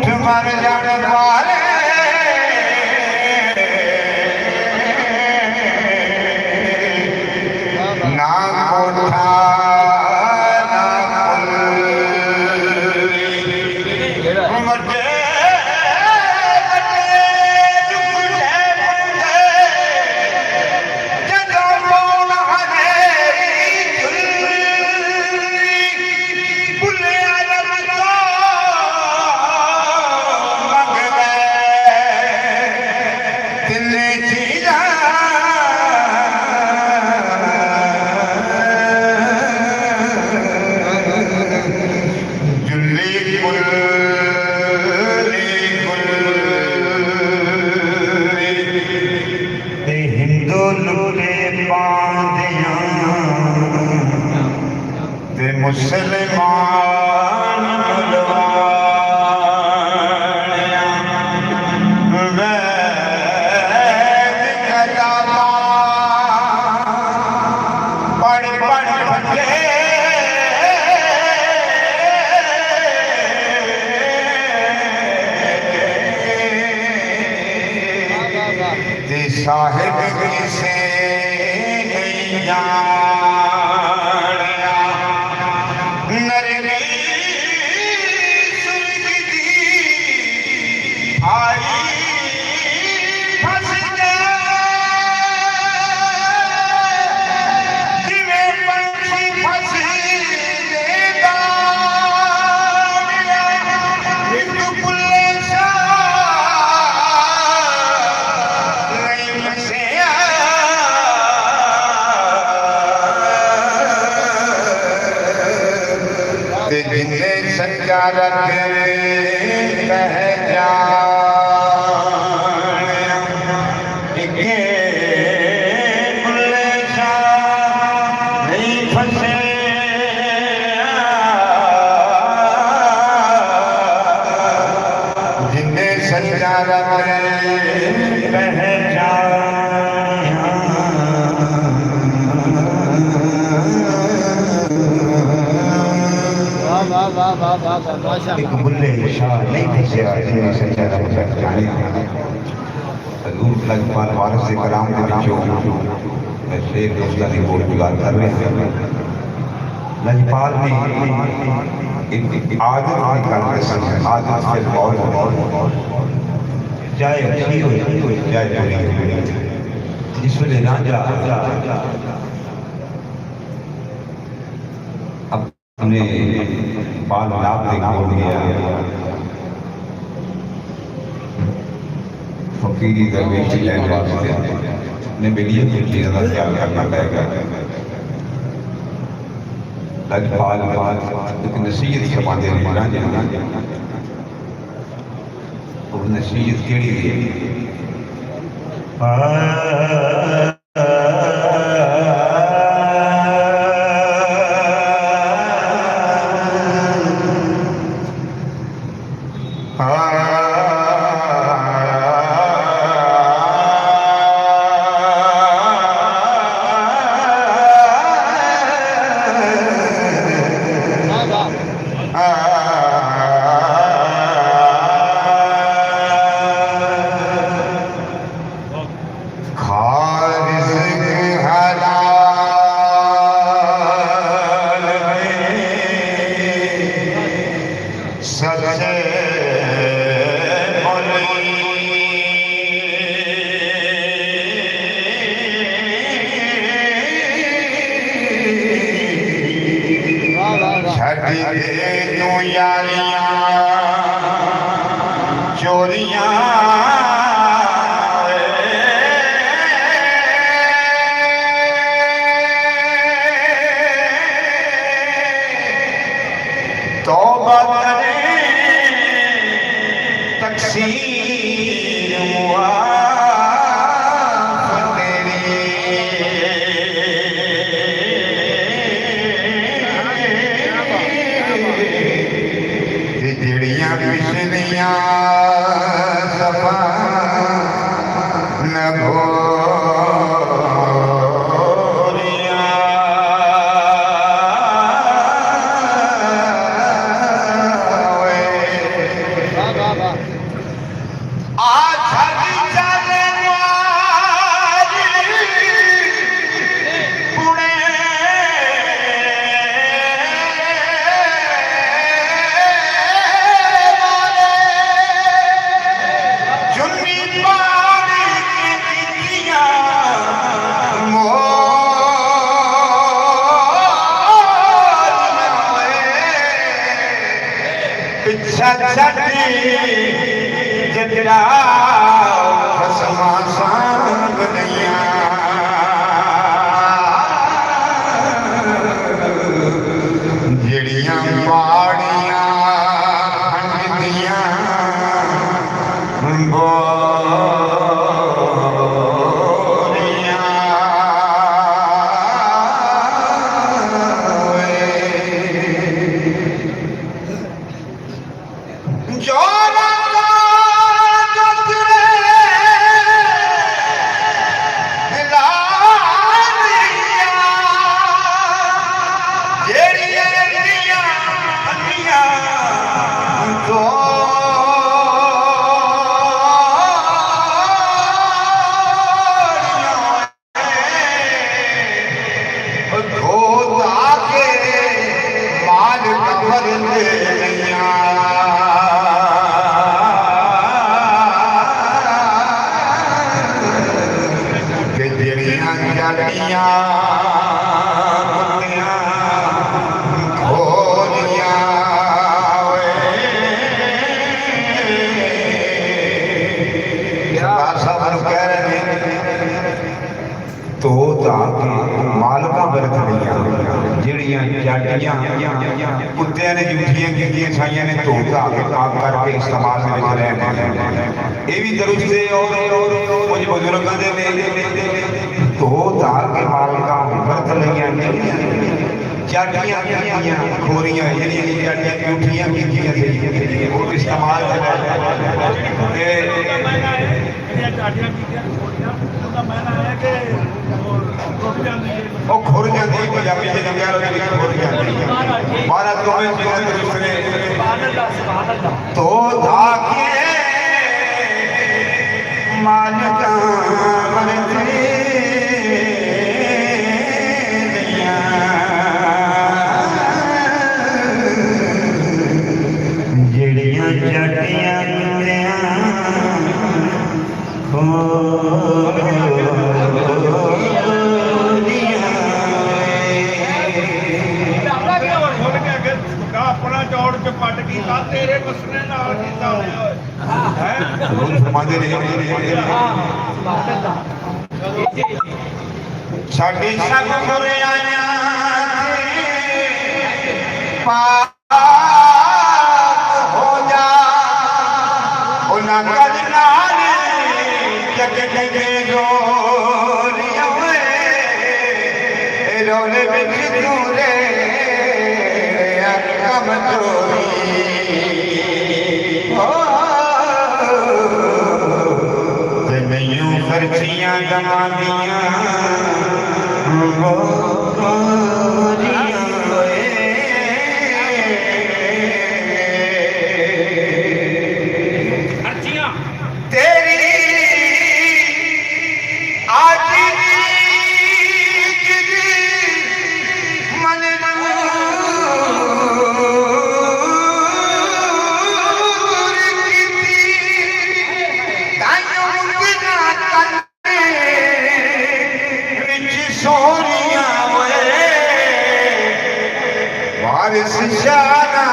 ऊठ मर जाने वाले ना कोठा ना कुल मुसलमान पढ़ पढ़ भगे साहिब किसे नहीं सजारत एक बुल्ले शाह नहीं फंसिया जिन्हें सच्चा रब जाने हजूर लगपाल वारस से कलाम के विचों मैं शेर दोस्ता ने बोल गुजार कर रहे हैं लजपाल ने एक आदत निकाल के संग आदत से और चाहे अच्छी हो चाहे बुरी हो जिसमें ना जा अपने बाल लाभ देखो गया फकीरी दरवेशी लैन वास्ते ने बेलिए कुछ चीज़ों का ख्याल करना पड़ेगा लजपाल एक नसीहत छपाते हैं ना वो नसीहत केड़ी चोरियां तौबा करे तकसीर मुआफ़ तेरी जिड़ियां पिछलियां सफा न पिछा छड़ी जजरा खसमा सांग नैया जड़ियां पाड़ियां खंडियां मालका बरत लिया जिहड़ियां जाटियां कुत्तियां ने जूठियां कीतियां साइयां ने धो धा के काम करके इस्तेमाल में रह ये भी दुरुस्त है और कुछ बुजुर्गों ने धो धा के मालका बरत लिया जाटियां खोरियां जिहड़ियां जाटियां जूठियां कीतियां वो इस्तेमाल में वो खुर जाती है पंजाबी से जब यार खुर जाती है भारत को में दूसरे तो धाके मालका बनते जड़ियां जटियां तेरे बसने नाल कीता होया है फरमाते ने साडी सब बुराइयां पाक हो जा उना कद नाल जग के गोरियां रोले विच दूरे कम चोरी खर्चियां गमादियां खर्चियां तेरी आज मन शाना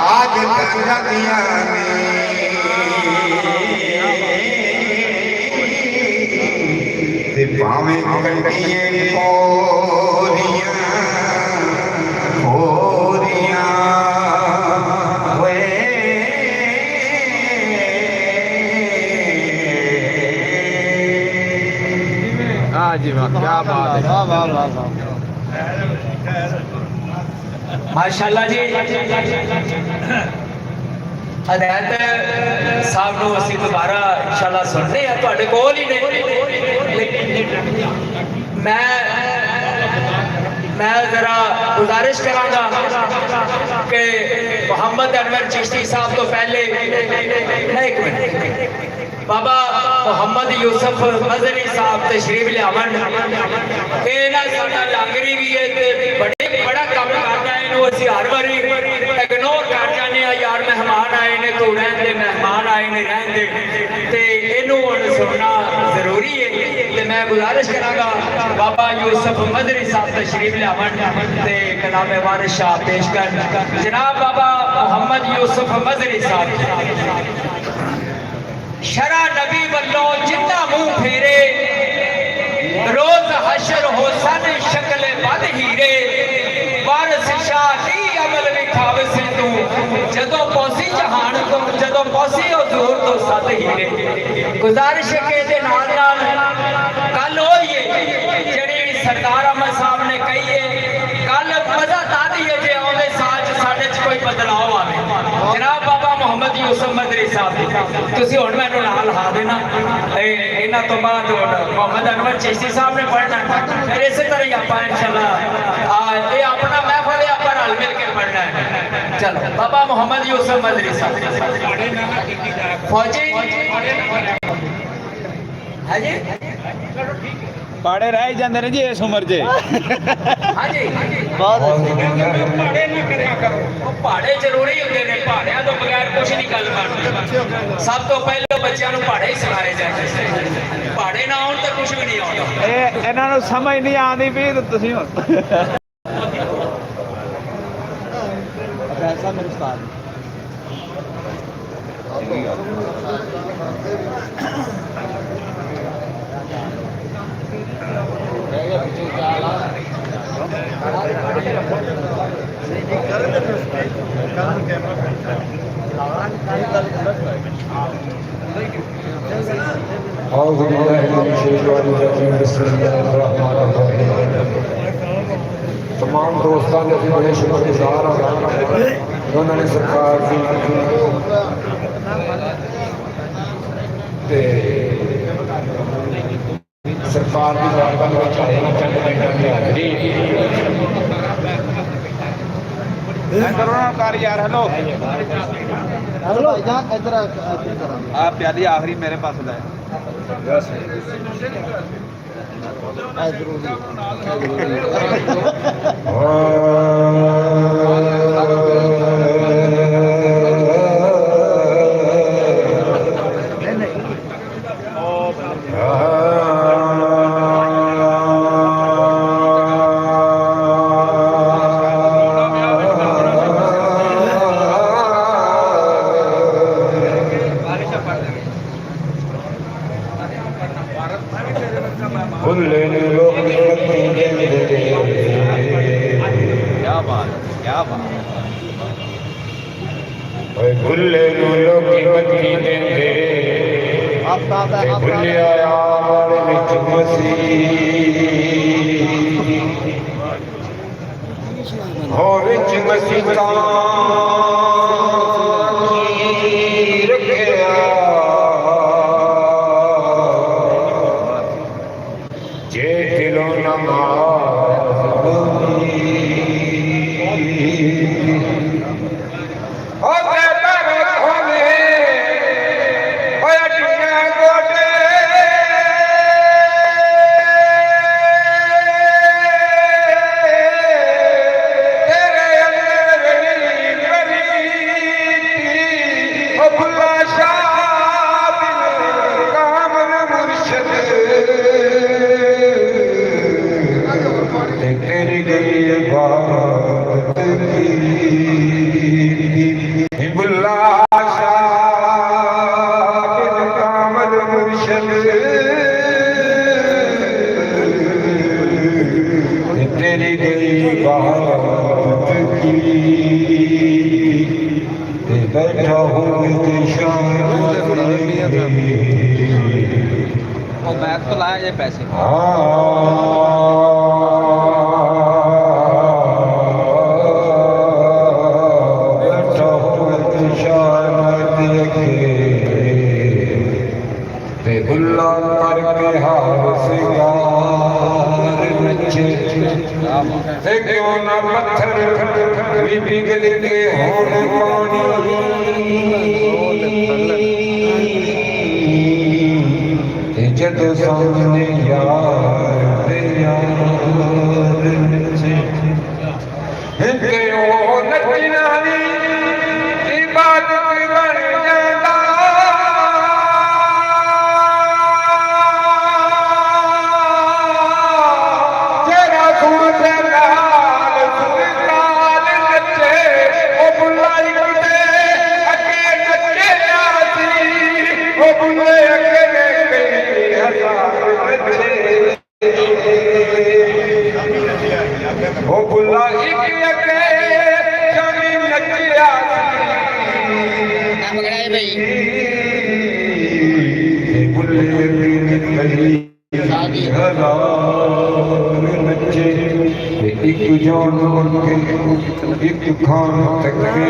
आज नदियां ते भावे कंटिए कोरियां कोरियां वे हाँ जी वाह क्या बात है वाह वाह वाह माशाअल्लाह जी हदायत साहब को असी दोबारा इंशाअल्लाह सुनने हैं ਤੁਹਾਡੇ ਕੋਲ ही नहीं मैं जरा गुजारिश करांगा कि मोहम्मद अनवर चिश्ती साहब तो पहले एक मिनट बाबा मोहम्मद यूसुफ मजनी साहब तशरीफ लियावन ये ना साडा लांगरी भी है बड़े बड़ा काम करदा है इन्हों असीं हर बारी इग्नोर कर जाने यार मेहमान ਮਹਿਮਾਨ ਆਏ ਨੇ ਤੂੰ ਰਹਿਣ ਦੇ, ਮਹਿਮਾਨ ਆਏ ਨੇ ਰਹਿਣ ਦੇ, ਤੇ ਇਹਨੂੰ ਹੁਣ ਸੁਣਨਾ ਜ਼ਰੂਰੀ ਹੈ। ਤੇ ਮੈਂ ਗੁਜ਼ਾਰਿਸ਼ ਕਰਾਂਗਾ ਬਾਬਾ ਯੂਸਫ ਮਦਰੀ ਸਾਹਿਬ ਤਸ਼ਰੀਫ ਲਿਆਵਣ ਤੇ ਕਲਾਮੇ ਵਾਰਿਸ ਸ਼ਾਹ ਪੇਸ਼ ਕਰਨ। जनाब बाबा मोहम्मद यूसुफ मदरी साहब शरा नबी वल्लों जिन्ना मुंह फेरे रोज हशर हो सन शक्ल बद हीरे वारिस शाह दी अमल विखावे से तू जदों पौसी जहान तो जदों पौसी हुजूर तो सद हीरे। गुजारिश के दे नाल नाल गल होई है जेड़ी सरदार अहमद साहब ने कही है, गल मजा तादी है जे आउंदे साल च साडे च कोई बदलाव आवे। जनाब बाबा मोहम्मद यूसुफ मदरी साहब तुसी हुण मैनूं नाल ला देना, इन्हां तो बाद मोहम्मद अनवर चिश्ती साहब ने पढ़ना, फिर इस तरह ही आपां इंशाअल्लाह ये अपना महफिल है, आपां रल मिल के पढ़ना है। चलो बाबा मोहम्मद यूसुफ मदरी साहब फौजी है जी पाड़े रह ही जाते जी इस उम्र च। हाँ जी पहाड़े जरूरी होंगे ने, पहाड़िया तो बगैर कुछ नहीं गल बनती। सब तो पहले बच्चों को पहाड़े ही सिखाए जाते, पहाड़े ना आउण तो कुछ भी नहीं आता। इन्हों समझ नहीं आती भी तुसी ऐसा मेरे उस्ताद तमाम दोस्तों के अभी बड़े शुक्रगुजार हाँ उन्होंने सरकार की सरकार की बात में चाहे चंद मिनट की हाजिरी करो ना कार यार। हेलो हेलो भाईजान इधर आप प्याली आखिरी मेरे पास लाए क्या बात क्या बात भुले लो कीमत की देंगे भुलिया यार विच मसीह हो विच मसीह रखिया जे दिलों नमाज तेरी गई बात की बैठा हूँ बैग तो लाया ये पैसे बैठा हूँ गुल्ला करके हार सिंगार नचे क्यों ना पत्थर भी पिघल के होन पानी जद सामने यार यार नचे क्यों नचनानी इबादत बुला एक अके जानी नचिया पकड़ाए भाई बुले कली हजार नचे एक जान के एक खान तके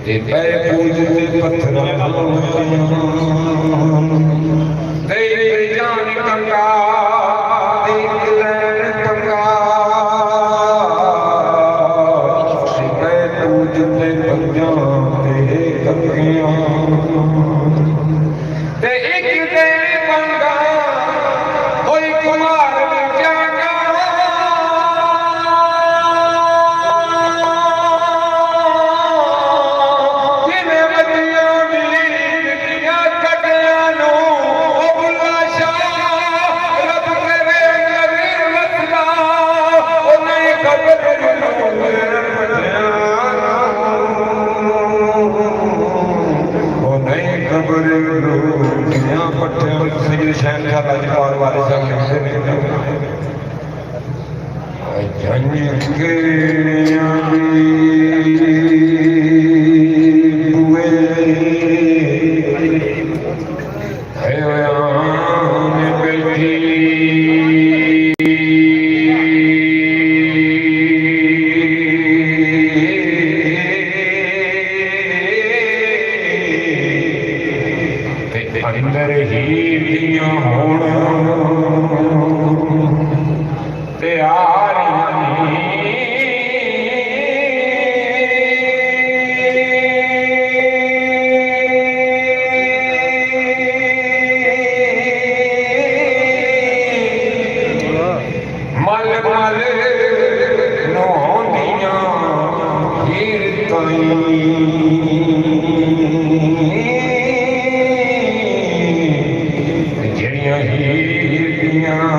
ते पै पूजते पत्थर ते जान गंगा देख लैन गंगा ते पै पूजते पंजां ते कंगियां ते एक दे गंगा होई कुमार जागा अंदर ही दिया होना मल मल नौंदियां जड़ियां हीरियां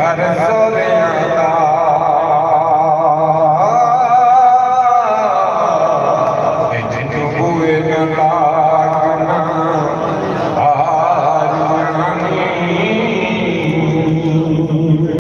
घर सोरे